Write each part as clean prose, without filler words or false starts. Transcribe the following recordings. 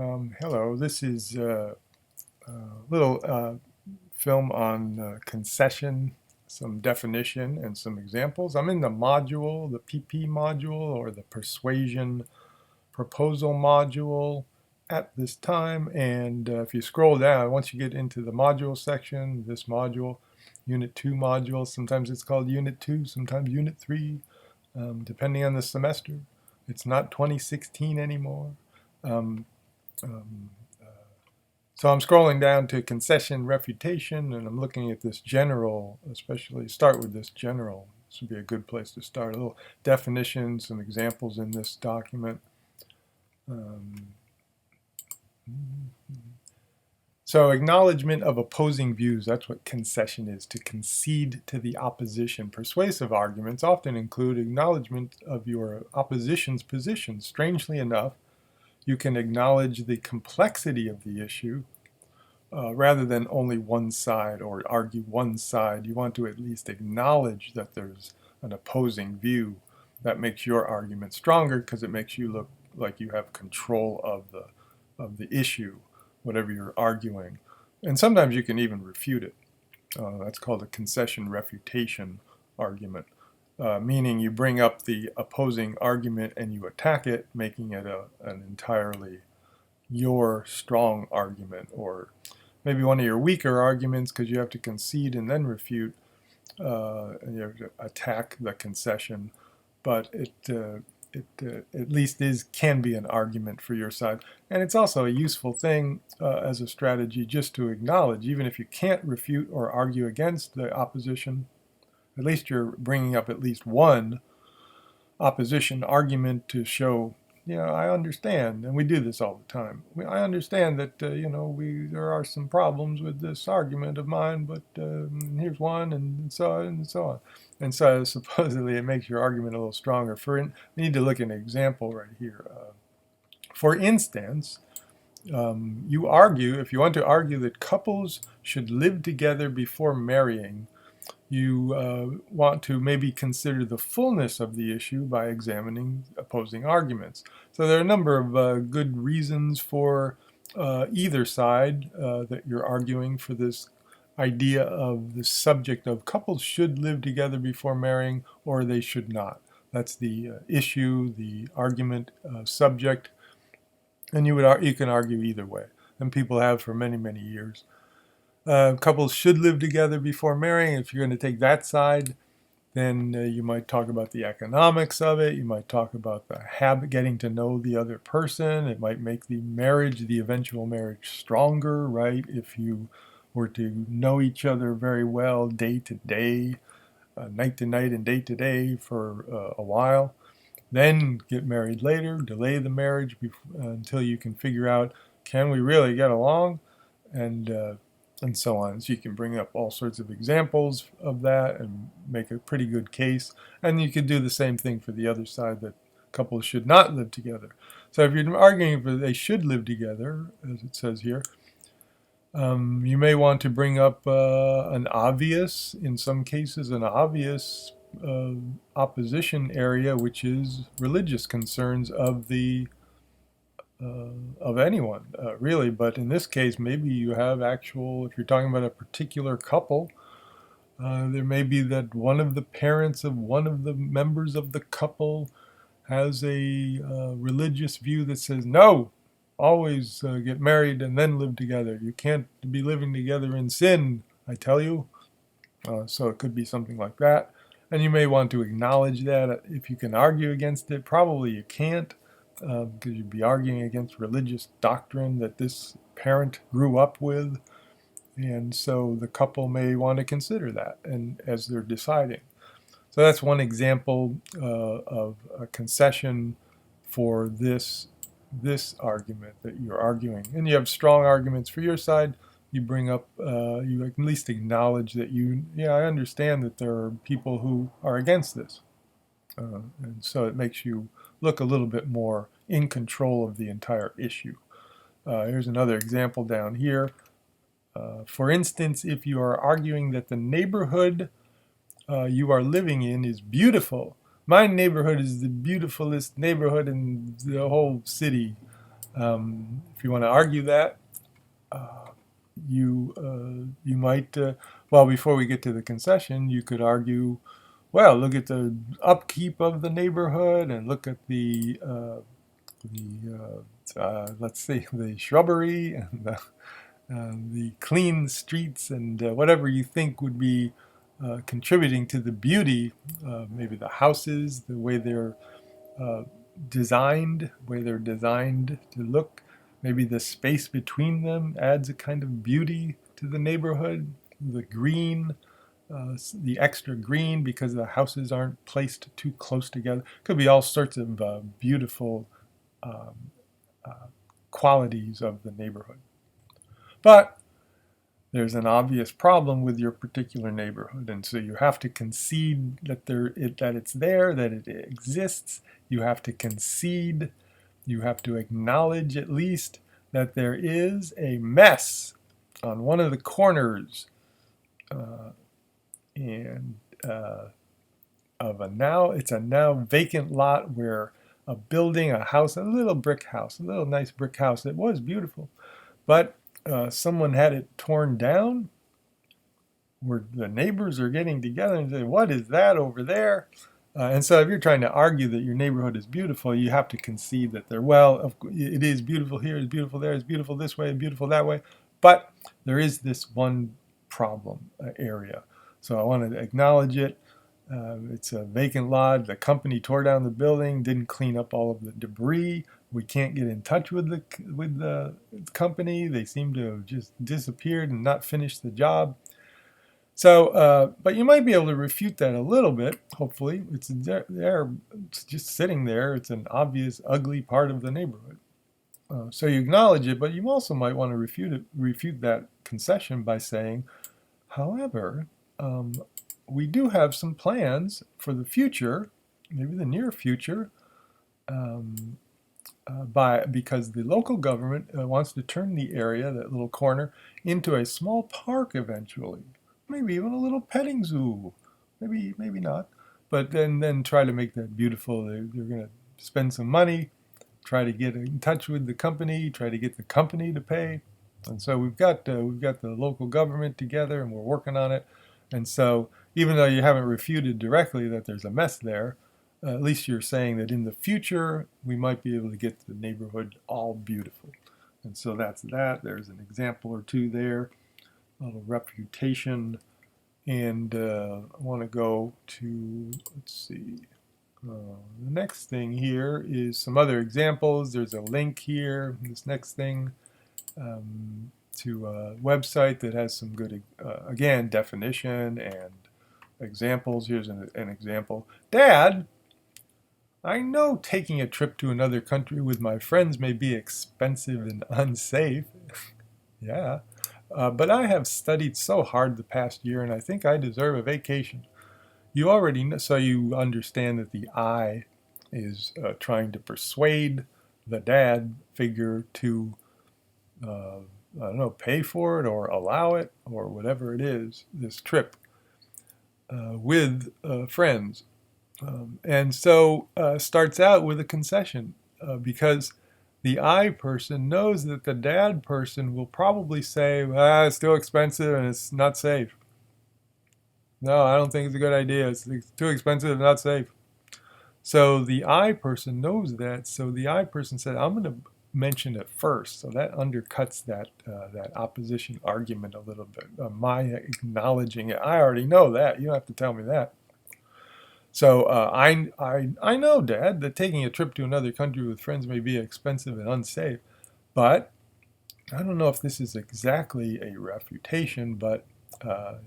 Hello, this is a little film on concession, some definition, and some examples. I'm in the module, the PP module, or the persuasion proposal module at this time. And if you scroll down, once you get into the module section, this module, Unit 2 module, sometimes it's called Unit 2, sometimes Unit 3, depending on the semester. It's not 2016 anymore. Um, um, so I'm scrolling down to concession refutation, and I'm looking at this general, especially start with this general. This would be a good place to start. A little definition, some examples in this document. So acknowledgement of opposing views, that's what concession is, to concede to the opposition. Persuasive arguments often include acknowledgement of your opposition's position. Strangely enough, you can acknowledge the complexity of the issue rather than only one side or argue one side. You want to at least acknowledge that there's an opposing view. That makes your argument stronger because it makes you look like you have control of the issue, whatever you're arguing. And sometimes you can even refute it. That's called a concession refutation argument, meaning you bring up the opposing argument and you attack it, making it an entirely your strong argument, or maybe one of your weaker arguments because you have to concede and then refute, and you have to attack the concession. But it at least can be an argument for your side. And it's also a useful thing as a strategy just to acknowledge, even if you can't refute or argue against the opposition, at least you're bringing up at least one opposition argument to show, I understand, and we do this all the time. I understand that, there are some problems with this argument of mine, but here's one, and so on, and so on. And so supposedly it makes your argument a little stronger. We need to look at an example right here. For instance, you argue, if you want to argue that couples should live together before marrying, you want to maybe consider the fullness of the issue by examining opposing arguments. So there are a number of good reasons for either side that you're arguing for this idea of the subject of couples should live together before marrying or they should not. That's the issue, the argument subject, and you can argue either way, and people have for many, many years. Couples should live together before marrying. If you're going to take that side, then you might talk about the economics of it. You might talk about the habit, getting to know the other person. It might make the eventual marriage stronger, right? If you were to know each other very well day to day, night to night and day to day for a while. Then get married later, delay the marriage until you can figure out, can we really get along? And so on. So you can bring up all sorts of examples of that and make a pretty good case. And you could do the same thing for the other side, that couples should not live together. So if you're arguing that they should live together, as it says here, you may want to bring up in some cases, an obvious opposition area, which is religious concerns of anyone, really. But in this case, maybe you have if you're talking about a particular couple, there may be that one of the parents of one of the members of the couple has a religious view that says, no, always get married and then live together. You can't be living together in sin, I tell you. So it could be something like that. And you may want to acknowledge that. If you can argue against it, probably you can't, because you'd be arguing against religious doctrine that this parent grew up with. And so the couple may want to consider that and as they're deciding. So that's one example of a concession for this argument that you're arguing. And you have strong arguments for your side. You bring up, you at least acknowledge that I understand that there are people who are against this. And so it makes you look a little bit more in control of the entire issue. Here's another example down here. For instance, if you are arguing that the neighborhood you are living in is beautiful, my neighborhood is the beautifulest neighborhood in the whole city, If you want to argue that, you might, well, before we get to the concession, you could argue, well, look at the upkeep of the neighborhood and look at let's see, the shrubbery and the clean streets and whatever you think would be contributing to the beauty, maybe the houses, the way they're uh, designed to look. Maybe the space between them adds a kind of beauty to the neighborhood. The green, the extra green because the houses aren't placed too close together. Could be all sorts of beautiful um, uh, qualities of the neighborhood. But there's an obvious problem with your particular neighborhood, and so you have to concede that it's there, that it exists. You have to concede, you have to acknowledge at least that there is a mess on one of the corners uh, and it's a now vacant lot where a building, a house, a little brick house, a little nice brick house, it was beautiful, but someone had it torn down, where the neighbors are getting together and say, what is that over there? And so if you're trying to argue that your neighborhood is beautiful, you have to concede that it is beautiful here, it's beautiful there, it's beautiful this way, it's beautiful that way. But there is this one problem area. So I want to acknowledge it. It's a vacant lot. The company tore down the building, didn't clean up all of the debris. We can't get in touch with the company. They seem to have just disappeared and not finished the job. So, but you might be able to refute that a little bit, hopefully. It's there, it's just sitting there. It's an obvious, ugly part of the neighborhood. So you acknowledge it, but you also might want to refute that concession by saying, however, we do have some plans for the future, maybe the near future, because the local government wants to turn the area, that little corner, into a small park eventually. Maybe even a little petting zoo. Maybe not. But then try to make that beautiful. They're going to spend some money, try to get in touch with the company, try to get the company to pay. And so we've got the local government together, and we're working on it. And so even though you haven't refuted directly that there's a mess there, at least you're saying that in the future we might be able to get the neighborhood all beautiful. And so that's that. There's an example or two there. A little refutation. And I want to go to, let's see, the next thing here is some other examples. There's a link here, this next thing, to a website that has some good, again, definition and examples. Here's an example. Dad, I know taking a trip to another country with my friends may be expensive and unsafe. Yeah. But I have studied so hard the past year, and I think I deserve a vacation. You already know, so you understand that the I is trying to persuade the dad figure to, I don't know, pay for it or allow it or whatever it is, this trip with friends. And so starts out with a concession because the I person knows that the dad person will probably say, it's too expensive and it's not safe. No, I don't think it's a good idea. It's too expensive and not safe. So the I person knows that. So the I person said, I'm going to mention it first. So that undercuts that opposition argument a little bit. My acknowledging it. I already know that. You don't have to tell me that. So I know, Dad, that taking a trip to another country with friends may be expensive and unsafe, but I don't know if this is exactly a refutation, but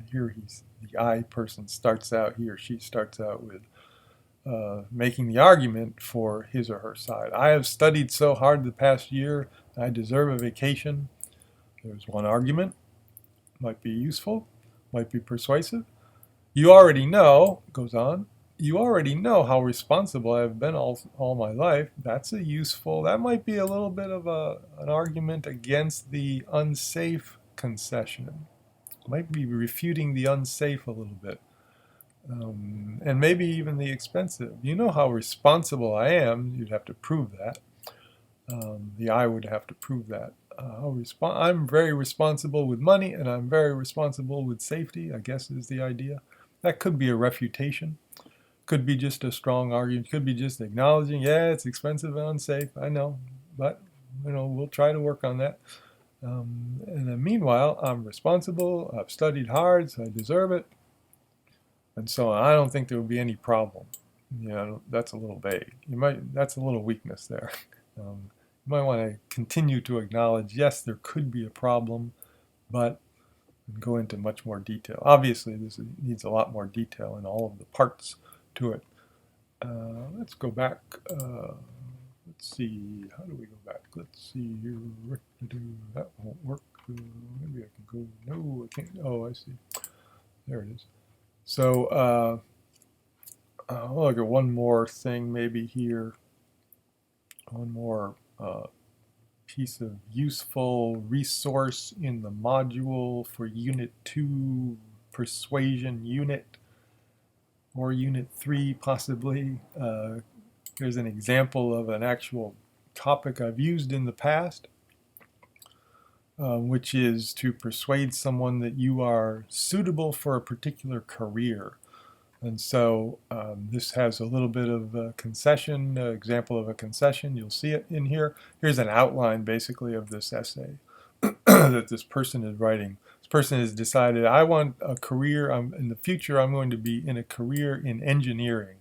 here the I person starts out, he or she starts out with making the argument for his or her side. I have studied so hard the past year, I deserve a vacation. There's one argument, might be useful, might be persuasive. You already know, goes on, you already know how responsible I've been all my life. That's that might be a little bit of an argument against the unsafe concession. Might be refuting the unsafe a little bit. And maybe even the expensive. You know how responsible I am. You'd have to prove that. The I would have to prove that. I'm very responsible with money, and I'm very responsible with safety, I guess is the idea. That could be a refutation. Could be just a strong argument. Could be just acknowledging, yeah, it's expensive and unsafe. I know, but we'll try to work on that. And then meanwhile, I'm responsible. I've studied hard, so I deserve it, and so on. I don't think there will be any problem. That's a little vague. That's a little weakness there. You might want to continue to acknowledge, yes, there could be a problem, but go into much more detail. Obviously, this needs a lot more detail in all of the parts to it. Let's go back. Let's see. How do we go back? Let's see here. That won't work. Maybe I can go. No, I can't. Oh, I see. There it is. So I'll look at one more thing maybe here. One more piece of useful resource in the module for Unit 2 Persuasion Unit, or Unit 3 possibly. Here's an example of an actual topic I've used in the past, which is to persuade someone that you are suitable for a particular career. And so this has a little bit of a concession, example of a concession. You'll see it in here. Here's an outline basically of this essay that this person is writing. This person has decided, I want a career, in the future I'm going to be in a career in engineering.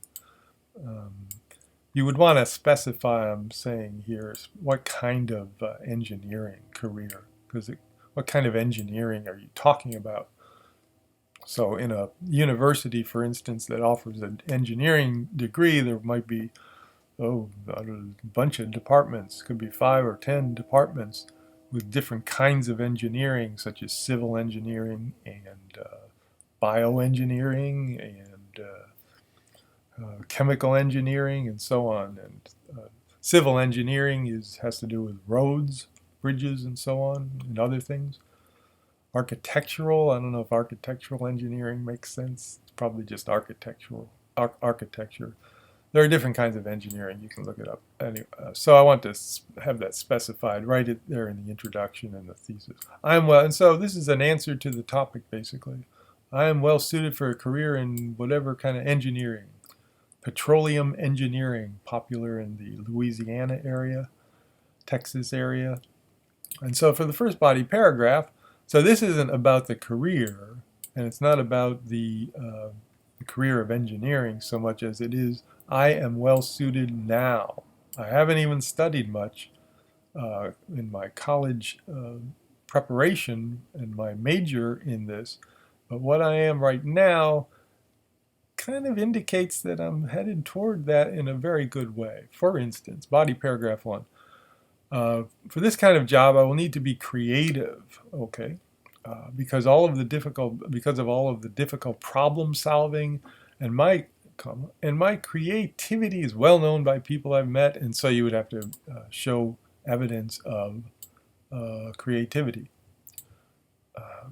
You would want to specify, I'm saying here, what kind of engineering career, because what kind of engineering are you talking about? So in a university, for instance, that offers an engineering degree, there might be a bunch of departments. Could be 5 or 10 departments with different kinds of engineering, such as civil engineering and bioengineering and chemical engineering and so on. And civil engineering has to do with roads, bridges, and so on, and other things. Architectural, I don't know if architectural engineering makes sense. It's probably just architecture. There are different kinds of engineering. You can look it up. Anyway, so I want to have that specified right there in the introduction and the thesis. And so this is an answer to the topic, basically. I am well suited for a career in whatever kind of engineering. Petroleum engineering, popular in the Louisiana area, Texas area. And so for the first body paragraph, so this isn't about the career, and it's not about the career of engineering so much as it is, I am well suited now. I haven't even studied much in my college preparation and my major in this, but what I am right now kind of indicates that I'm headed toward that in a very good way. For instance, body paragraph 1. For this kind of job, I will need to be creative, okay? Because of all of the difficult problem solving, and my creativity is well known by people I've met, and so you would have to show evidence of creativity.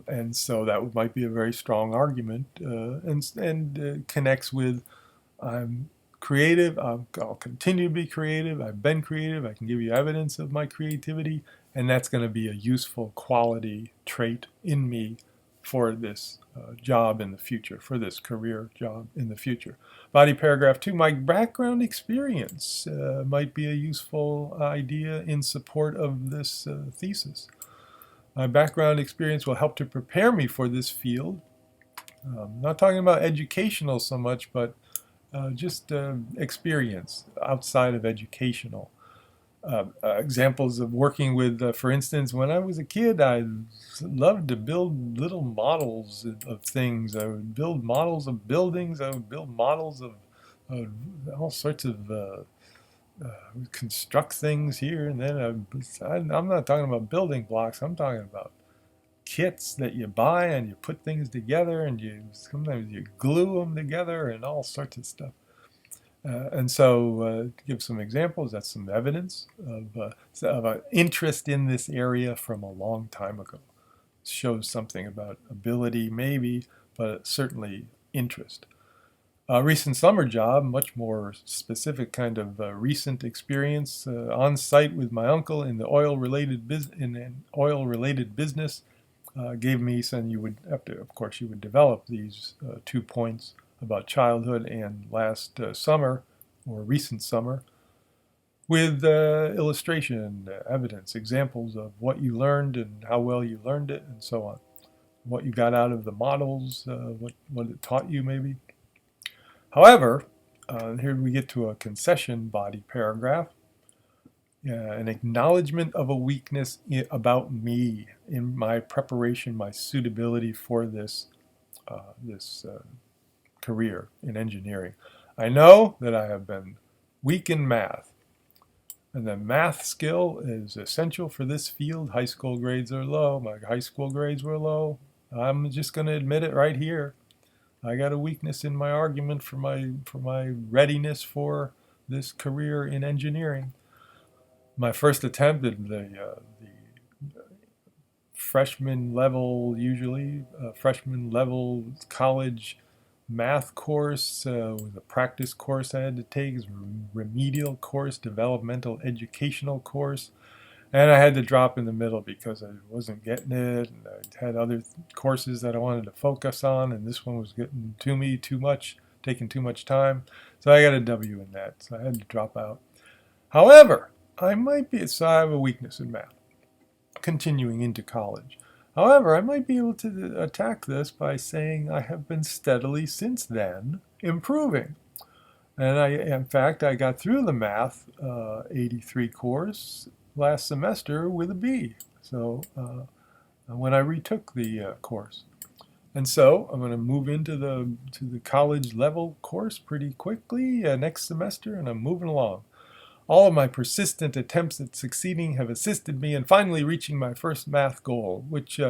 And so that might be a very strong argument, and connects with I'm creative, I'll continue to be creative, I've been creative, I can give you evidence of my creativity, and that's going to be a useful quality trait in me for this job in the future, for this career job in the future. Body paragraph 2, my background experience might be a useful idea in support of this thesis. My background experience will help to prepare me for this field. Not talking about educational so much, but just experience outside of educational. Examples of working with, for instance, when I was a kid, I loved to build little models of things. I would build models of buildings. I would build models of all sorts of construct things here and then. I'm not talking about building blocks. I'm talking about kits that you buy and you put things together, and sometimes you glue them together and all sorts of stuff. And so to give some examples, that's some evidence of an interest in this area from a long time ago. It shows something about ability maybe, but certainly interest. A recent summer job, much more specific kind of recent experience on site with my uncle in the in an oil-related business, gave me some. You would have to, of course, you would develop these 2 points about childhood and last summer or recent summer with illustration, evidence, examples of what you learned and how well you learned it, and so on. What you got out of the models, what it taught you, maybe. However, here we get to a concession body paragraph. An acknowledgement of a weakness about me in my preparation, my suitability for this career in engineering. I know that I have been weak in math, and the math skill is essential for this field. High school grades are low. My high school grades were low. I'm just going to admit it right here. I got a weakness in my argument for my readiness for this career in engineering. My first attempt at the freshman level, usually freshman level college math course was a practice course I had to take. It was a remedial course, developmental educational course. And I had to drop in the middle because I wasn't getting it, and I had other courses that I wanted to focus on, and this one was getting to me too much, taking too much time. So I got a W in that, so I had to drop out. However, I have a weakness in math, continuing into college. However, I might be able to attack this by saying I have been steadily since then improving. And in fact, I got through the math 83 course last semester with a B. So when I retook the course. And so I'm going to move into the college level course pretty quickly next semester, and I'm moving along. All of my persistent attempts at succeeding have assisted me in finally reaching my first math goal, which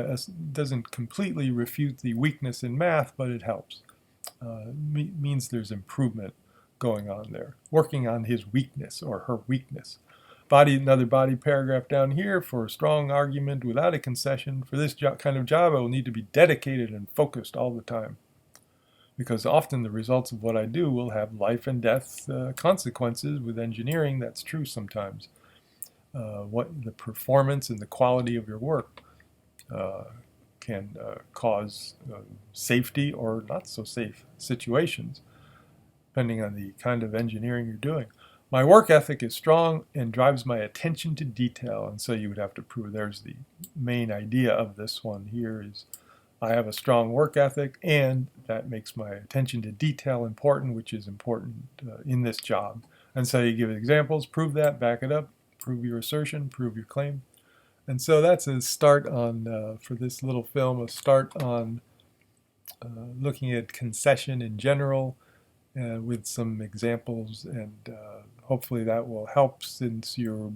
doesn't completely refute the weakness in math, but it helps. Means there's improvement going on there, working on his weakness or her weakness. Another body paragraph down here for a strong argument without a concession. For this kind of job, I will need to be dedicated and focused all the time, because often the results of what I do will have life and death consequences. With engineering, that's true sometimes. What the performance and the quality of your work can cause safety or not so safe situations, depending on the kind of engineering you're doing. My work ethic is strong and drives my attention to detail, and so you would have to prove. There's the main idea of this one here is I have a strong work ethic, and that makes my attention to detail important, which is important in this job. And so you give examples, prove that, back it up, prove your assertion, prove your claim. And so that's a start on, for this little film, a start on looking at concession in general with some examples, and hopefully that will help, since you're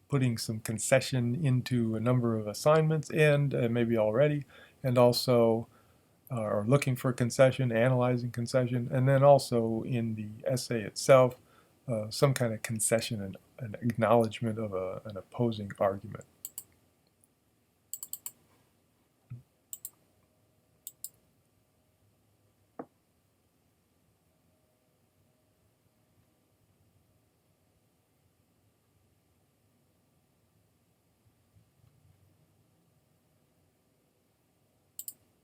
putting some concession into a number of assignments, and maybe already, and also are looking for concession, analyzing concession, and then also in the essay itself, some kind of concession and an acknowledgement of an opposing argument.